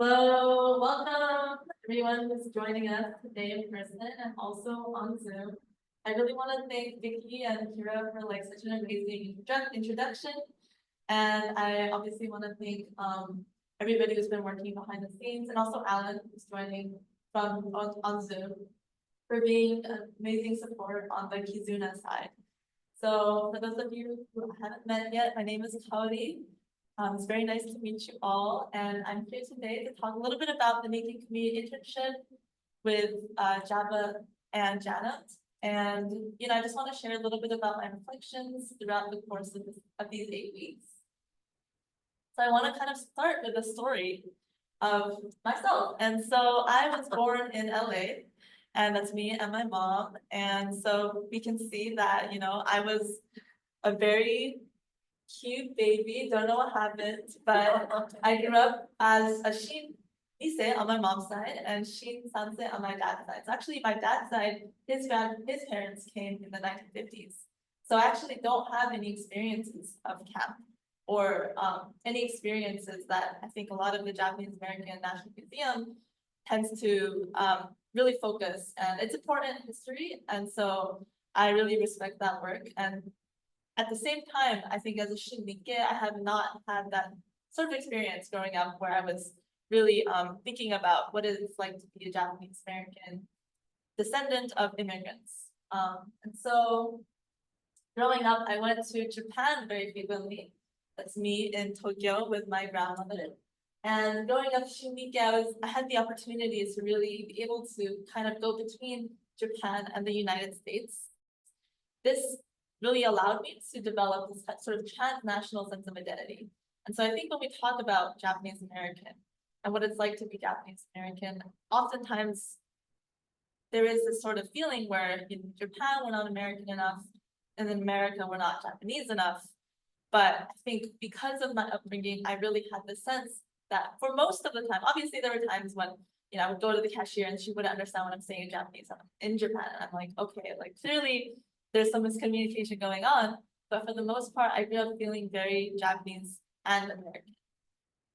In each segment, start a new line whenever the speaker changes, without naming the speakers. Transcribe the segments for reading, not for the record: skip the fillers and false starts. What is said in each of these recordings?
Hello, welcome everyone who's joining us today in person and also on Zoom. I really want to thank Vicky and Kira for such an amazing introduction. And I obviously want to thank everybody who's been working behind the scenes and also Alan who's joining from on Zoom for being an amazing support on the Kizuna side. So for those of you who haven't met yet, my name is Kaori. It's very nice to meet you all, and I'm here today to talk a little bit about the Nikkei Community Internship with JABA and JANM. And I just want to share a little bit about my reflections throughout the course of these 8 weeks. So I want to kind of start with a story of myself. And so I was born in LA, and that's me and my mom. And so we can see that, I was a very cute baby, don't know what happened, but I grew up as a Shin Ise on my mom's side and Shin Sanse on my dad's side. So actually my dad's side, his parents came in the 1950s. So I actually don't have any experiences of camp or any experiences that I think a lot of the Japanese American National Museum tends to really focus, and it's important history. And so I really respect that work. And at the same time, I think as a Shin Nikkei, I have not had that sort of experience growing up where I was really thinking about what it's like to be a Japanese American descendant of immigrants. And so growing up, I went to Japan very frequently. That's me in Tokyo with my grandmother. And growing up Shin Nikkei, I had the opportunity to really be able to kind of go between Japan and the United States. This really allowed me to develop this sort of transnational sense of identity. And so I think when we talk about Japanese American and what it's like to be Japanese American, oftentimes there is this sort of feeling where in Japan we're not American enough, and in America we're not Japanese enough. But I think because of my upbringing, I really had the sense that for most of the time, obviously there were times when I would go to the cashier and she wouldn't understand what I'm saying in Japanese. In Japan, and I'm like, okay, clearly there's some miscommunication going on, but for the most part, I grew up feeling very Japanese and American.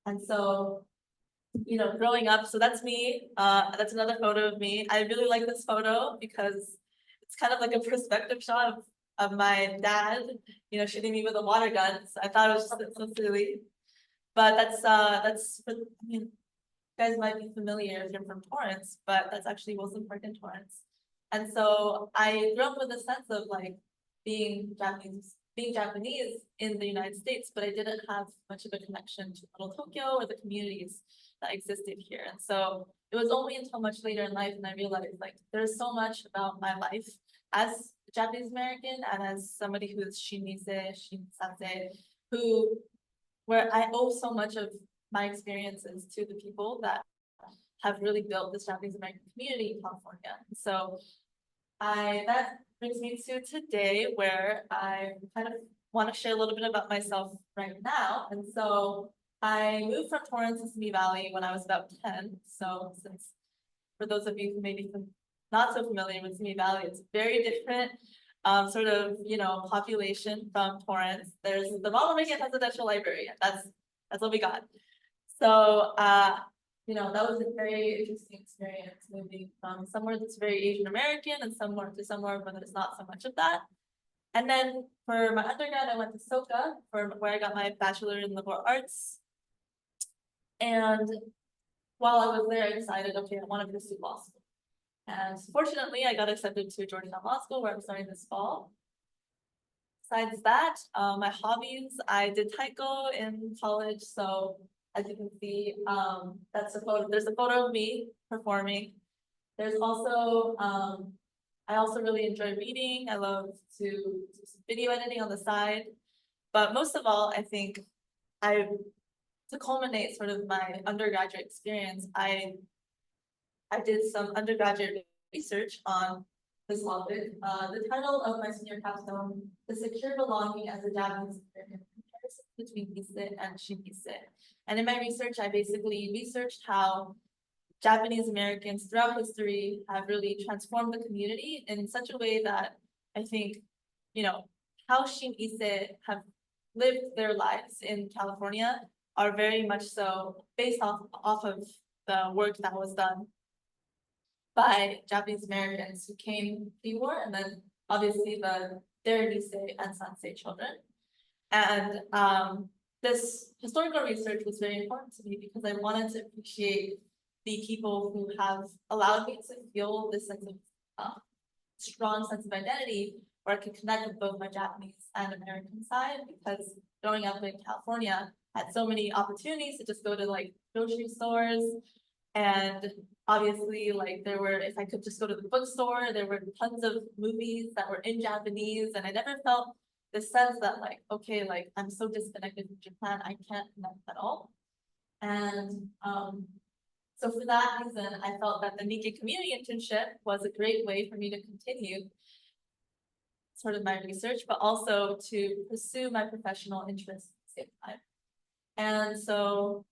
And so, growing up, so that's me. That's another photo of me. I really like this photo because it's kind of like a perspective shot of my dad, shooting me with a water gun. So I thought it was just so silly. But you guys might be familiar if you're from Torrance, but that's actually Wilson Park in Torrance. And so I grew up with a sense of being Japanese in the United States, but I didn't have much of a connection to Little Tokyo or the communities that existed here. And so it was only until much later in life and I realized there's so much about my life as Japanese American and as somebody who's Shin-ise, Shin-sanse, where I owe so much of my experiences to the people that have really built this Japanese American community in California. So that brings me to today, where I kind of want to share a little bit about myself right now. And so I moved from Torrance to Simi Valley when I was about 10. So for those of you who may be not so familiar with Simi Valley, it's very different sort of, population from Torrance. There's the Ronald Reagan Presidential Library. That's what we got. So that was a very interesting experience, moving from somewhere that's very Asian American and somewhere where there's not so much of that. And then for my undergrad, I went to Soka where I got my bachelor in liberal arts. And while I was there, I decided, okay, I want to pursue law school. And fortunately, I got accepted to Georgetown Law School, where I'm starting this fall. Besides that, my hobbies, I did taiko in college. So as you can see, that's a photo. There's a photo of me performing. There's also, I also really enjoy reading. I love to do video editing on the side. But most of all, I think to culminate sort of my undergraduate experience, I did some undergraduate research on this topic. The title of my senior capstone, The Secure Belonging as a Japanese American, Comparison Between Ise and Shin-ise. And in my research, I basically researched how Japanese Americans throughout history have really transformed the community in such a way that I think, how Shin-ise have lived their lives in California are very much so based off of the work that was done by Japanese Americans who came before, and then obviously their Nisei and Sansei children. And this historical research was very important to me because I wanted to appreciate the people who have allowed me to feel this sense of strong sense of identity, where I could connect with both my Japanese and American side, because growing up in California, I had so many opportunities to just go to like grocery stores, and obviously like there were, if I could just go to the bookstore, there were tons of movies that were in Japanese, and I never felt the sense that like, okay, like I'm so disconnected from Japan, I can't connect at all. And so for that reason, I felt that the Nikkei Community Internship was a great way for me to continue sort of my research, but also to pursue my professional interests at the same time. And so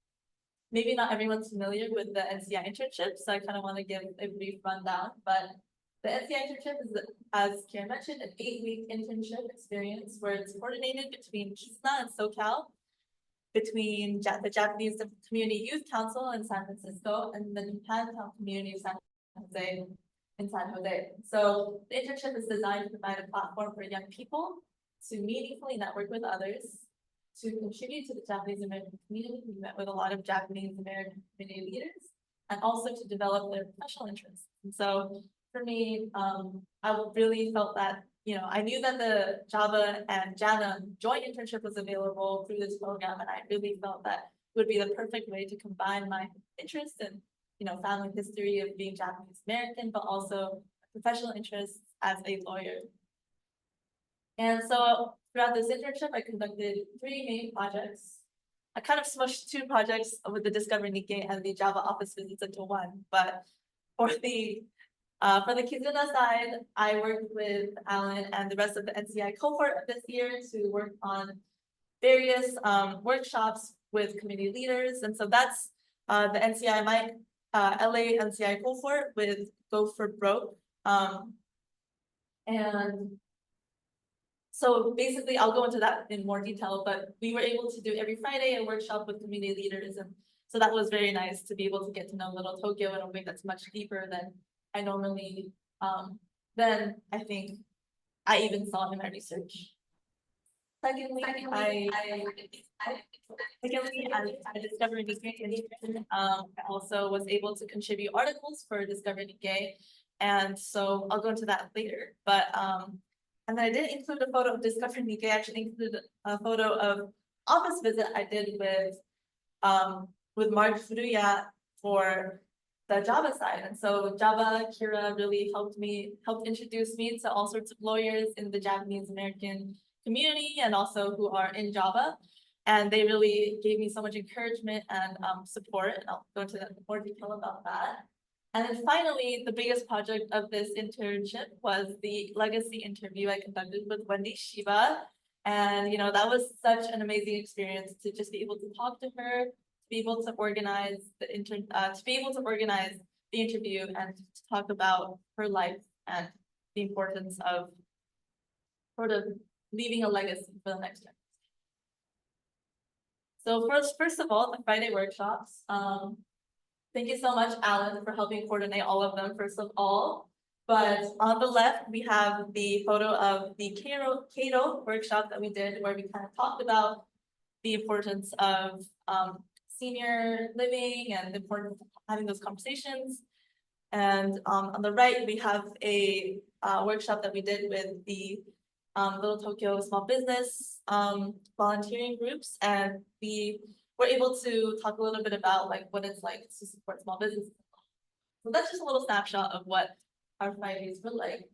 maybe not everyone's familiar with the NCI internship, so I kind of want to give a brief rundown, but the NCI internship is, as Kira mentioned, an 8-week internship experience where it's coordinated between Kizuna and SoCal, between the Japanese Community Youth Council in San Francisco and the Japantown Community of San Jose in San Jose. So the internship is designed to provide a platform for young people to meaningfully network with others, to contribute to the Japanese American community. We met with a lot of Japanese American community leaders, and also to develop their professional interests. And so for me, I really felt that, you know, I knew that the JABA and JANM joint internship was available through this program, and I really felt that it would be the perfect way to combine my interest in, you know, family history of being Japanese American, but also professional interests as a lawyer. And so throughout this internship, I conducted 3 main projects. I kind of smushed 2 projects with the Discover Nikkei and the JABA office visits into one, but for the Kizuna side, I worked with Alan and the rest of the NCI cohort of this year to work on various workshops with community leaders. And so that's the NCI, my LA NCI cohort with Go for Broke. And so basically, I'll go into that in more detail, but we were able to do every Friday a workshop with community leaders. And so that was very nice to be able to get to know Little Tokyo in a way that's much deeper than I normally, then I think I even saw in my research. Secondly, I discovered Nikkei. I also was able to contribute articles for Discover Nikkei, and so I'll go into that later. But and then I didn't include a photo of Discover Nikkei. I actually included a photo of office visit I did with Mark Furuya for the JABA side. And so JABA, Kira really helped introduce me to all sorts of lawyers in the Japanese American community and also who are in JABA. And they really gave me so much encouragement and support. And I'll go into more detail about that. And then finally, the biggest project of this internship was the legacy interview I conducted with Wendy Shiba. And, you know, that was such an amazing experience to just be able to talk to her, be able to organize the interview and to talk about her life and the importance of sort of leaving a legacy for the next generation. So first of all, the Friday workshops. Thank you so much, Alan, for helping coordinate all of them, first of all. But on the left, we have the photo of the Cato workshop that we did, where we kind of talked about the importance of senior living and the importance of having those conversations. And on the right, we have a workshop that we did with the Little Tokyo small business volunteering groups, and we were able to talk a little bit about like what it's like to support small businesses. So that's just a little snapshot of what our Fridays were like.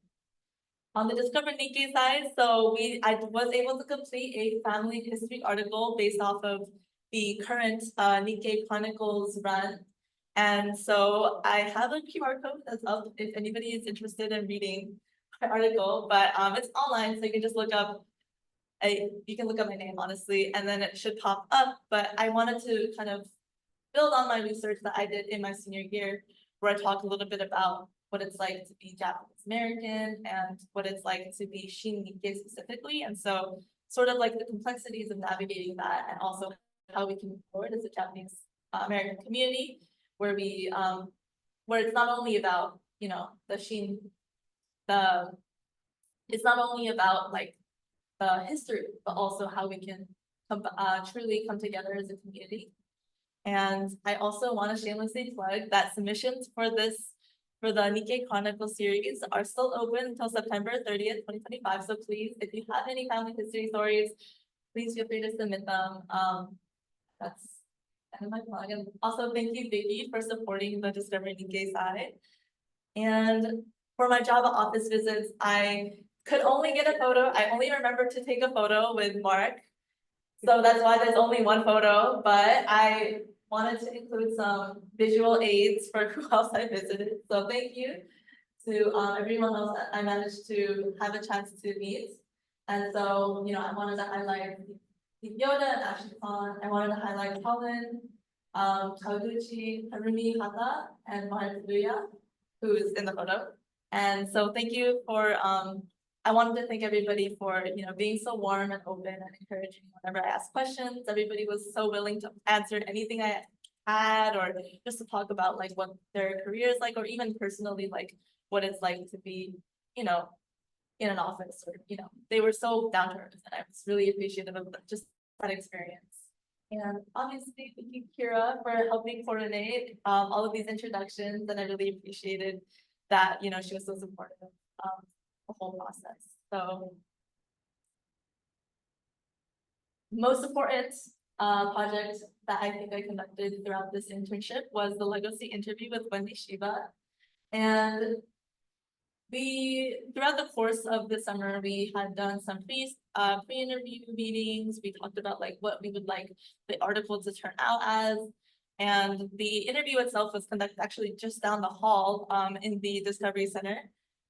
On the Discover Nikkei side, so I was able to complete a family history article based off of the current Nikkei Chronicles run. And so I have a QR code that's up if anybody is interested in reading my article, but it's online, so you can just look up, you can look up my name, honestly, and then it should pop up. But I wanted to kind of build on my research that I did in my senior year, where I talked a little bit about what it's like to be Japanese American and what it's like to be Shin Nikkei specifically. And so sort of like the complexities of navigating that, and also how we can move forward as a Japanese American community, where we where it's not only about, you know, it's not only about like the history, but also how we can truly come together as a community. And I also want to shamelessly plug that submissions for the Nikkei Chronicle series are still open until September 30th, 2025. So please, if you have any family history stories, please feel free to submit them. That's kind of my plug. And also thank you, Vicky, for supporting the Discover Nikkei side. And for my JABA office visits, I could only get a photo. I only remember to take a photo with Mark. So that's why there's only one photo, but I wanted to include some visual aids for who else I visited. So thank you to everyone else that I managed to have a chance to meet. And so, you know, I wanted to highlight Yoda and Ashley Khan. I wanted to highlight Colin, Kawaguchi, Harumi Hata, and Maharuya, who is in the photo. And so thank you for, I wanted to thank everybody for, you know, being so warm and open and encouraging whenever I asked questions. Everybody was so willing to answer anything I had, or just to talk about like what their career is like, or even personally, like what it's like to be, you know, in an office, or, you know, they were so down to earth, and I was really appreciative of just that experience. And obviously, thank you, Kira, for helping coordinate all of these introductions, and I really appreciated that, you know, she was so supportive of the whole process. So, most important project that I think I conducted throughout this internship was the legacy interview with Wendy Shiba. And throughout the course of the summer, we had done some pre-interview meetings. We talked about like what we would like the article to turn out as. And the interview itself was conducted actually just down the hall in the Discovery Center,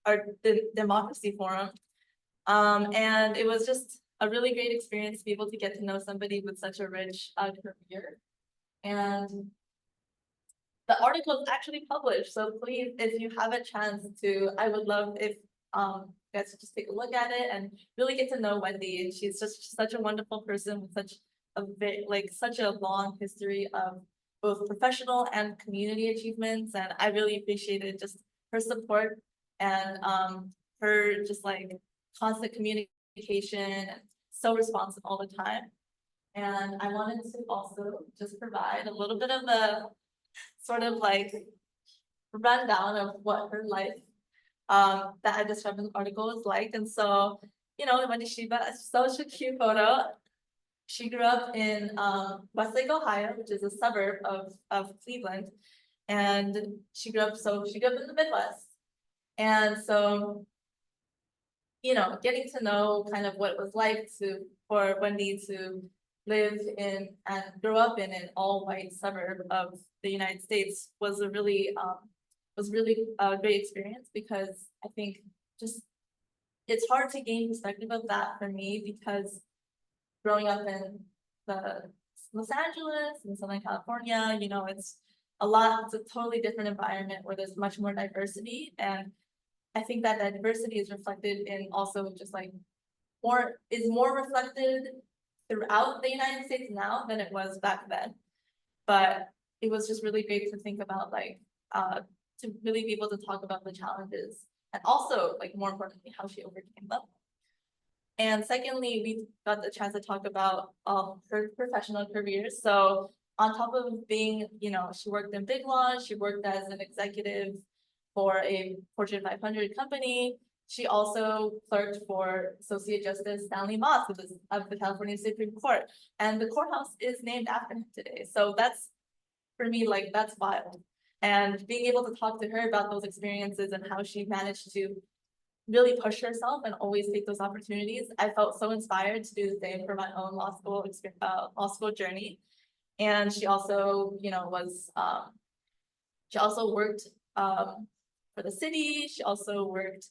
or the Democracy Forum. And it was just a really great experience to be able to get to know somebody with such a rich career. And the article is actually published, so please, if you have a chance to, I would love if you guys just take a look at it and really get to know Wendy. And she's just such a wonderful person with such a long history of both professional and community achievements. And I really appreciated just her support and her just like constant communication, and so responsive all the time. And I wanted to also just provide a little bit of a sort of like rundown of what her life that I described in the article is like. And so, you know, Wendy Shiba is such a cute photo. She grew up in Westlake, Ohio, which is a suburb of Cleveland. And she grew up in the Midwest. And so, you know, getting to know kind of what it was like for Wendy to live in and grow up in an all-white suburb of the United States was a really great experience, because I think just it's hard to gain perspective of that for me, because growing up in Los Angeles and Southern California, you know, it's a totally different environment where there's much more diversity. And I think that diversity is reflected in also just like more reflected throughout the United States now than it was back then. But it was just really great to think about, like, to really be able to talk about the challenges, and also, like, more importantly, how she overcame them. And secondly, we got the chance to talk about her professional career. So on top of being, you know, she worked in Big Law, she worked as an executive for a Fortune 500 company. She also clerked for Associate Justice Stanley Moss of the California Supreme Court. And the courthouse is named after him today. So that's, for me, like, that's wild. And being able to talk to her about those experiences and how she managed to really push herself and always take those opportunities, I felt so inspired to do the same for my own law school journey. And she also, you know, she also worked for the city. She also worked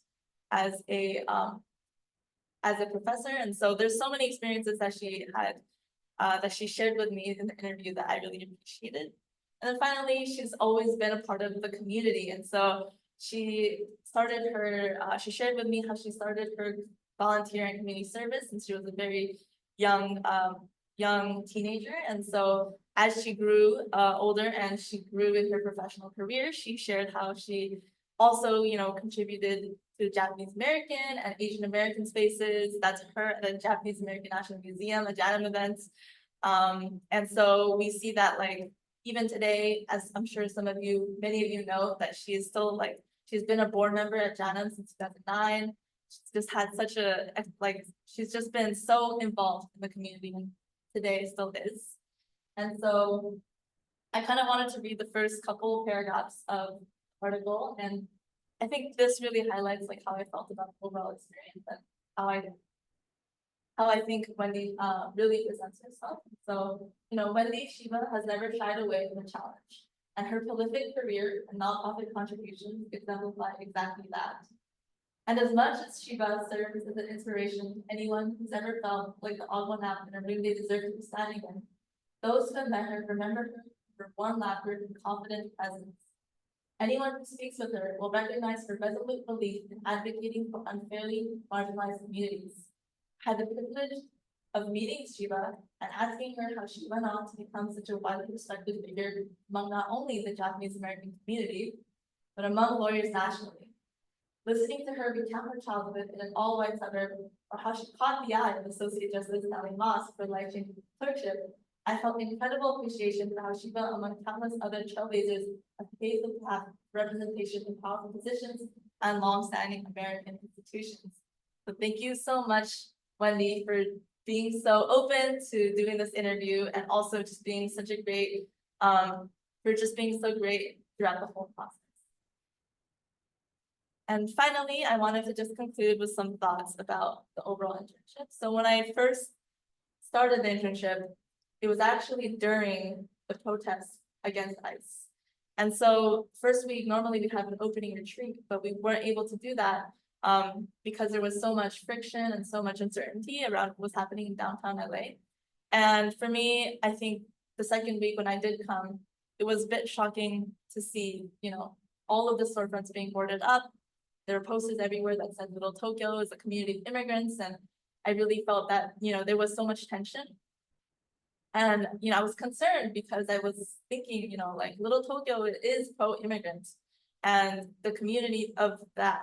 as a professor. And so there's so many experiences that she had, that she shared with me in the interview that I really appreciated. And then finally, she's always been a part of the community. And so she shared with me how she started her volunteer and community service since she was a very young young teenager. And so as she grew older and she grew in her professional career, she shared how she also, contributed to Japanese American and Asian American spaces. That's her at the Japanese American National Museum, a JANM event. And so we see that like even today, as I'm sure many of you know, that she is still like, she's been a board member at JANM since 2009. She's just had such a, she's just been so involved in the community, and today still is. And so I kind of wanted to read the first couple paragraphs of the article, and I think this really highlights like how I felt about the overall experience and how I think Wendy really presents herself. So, Wendy Shiba has never shied away from a challenge, and her prolific career and nonprofit contributions exemplify exactly that. And as much as Shiba serves as an inspiration to anyone who's ever felt like the odd one out in a room they deserve to be standing in, those who have met her remember her for warm laughter and confident presence. Anyone who speaks with her will recognize her resolute belief in advocating for unfairly marginalized communities. I had the privilege of meeting Shiba and asking her how she went on to become such a widely respected figure among not only the Japanese American community, but among lawyers nationally. Listening to her recount her childhood in an all-white suburb, or how she caught the eye of Associate Justice Nellie Moss for life-changing clerkship, I felt incredible appreciation for how Shiba, among countless other trailblazers, have paved the path for representation in powerful positions and long-standing American institutions. So thank you so much, Wendy, for being so open to doing this interview, and also just being such a great, for just being so great throughout the whole process. And finally, I wanted to just conclude with some thoughts about the overall internship. So when I first started the internship, it was actually during the protests against ICE. And so first week, normally we'd have an opening retreat, but we weren't able to do that because there was so much friction and so much uncertainty around what was happening in downtown LA. And for me, I think the second week when I did come, it was a bit shocking to see, all of the storefronts being boarded up. There were posters everywhere that said Little Tokyo is a community of immigrants. And I really felt that, there was so much tension. And, I was concerned because I was thinking, like Little Tokyo is pro-immigrant. And the community of that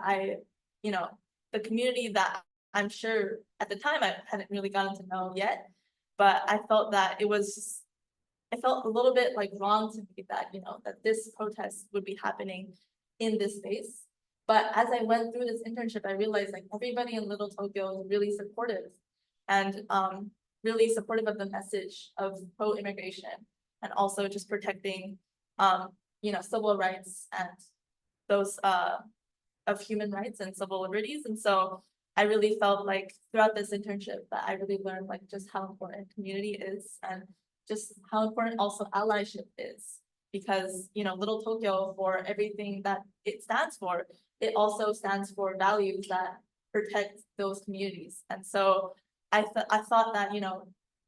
the community that I'm sure at the time I hadn't really gotten to know yet, but I felt that I felt a little bit like wrong to me that, that this protest would be happening in this space. But as I went through this internship, I realized like everybody in Little Tokyo is really supportive and really supportive of the message of pro-immigration and also just protecting, civil rights and those of human rights and civil liberties. And so I really felt like throughout this internship that I really learned like just how important community is and just how important also allyship is. Because, Little Tokyo, for everything that it stands for, it also stands for values that protect those communities. And so I thought that,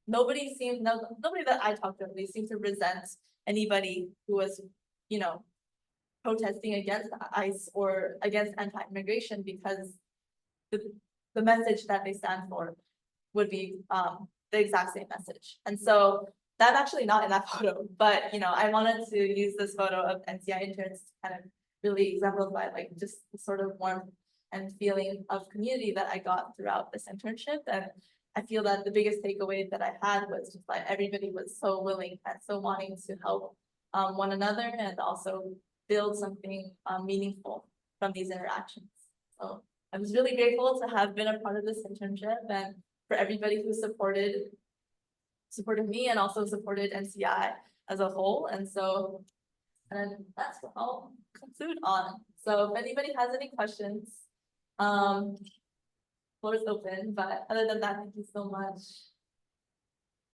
nobody that I talked to really seemed to resent anybody who was, protesting against ICE or against anti-immigration, because the message that they stand for would be the exact same message. And so that's actually not in that photo, but I wanted to use this photo of NCI interns to kind of really exemplify like just the sort of warmth and feeling of community that I got throughout this internship. And I feel that the biggest takeaway that I had was just like everybody was so willing and so wanting to help one another and also build something meaningful from these interactions. So I was really grateful to have been a part of this internship and for everybody who supported me and also supported NCI as a whole. And that's what I'll conclude on. So if anybody has any questions, floor is open, but other than that, thank you so much.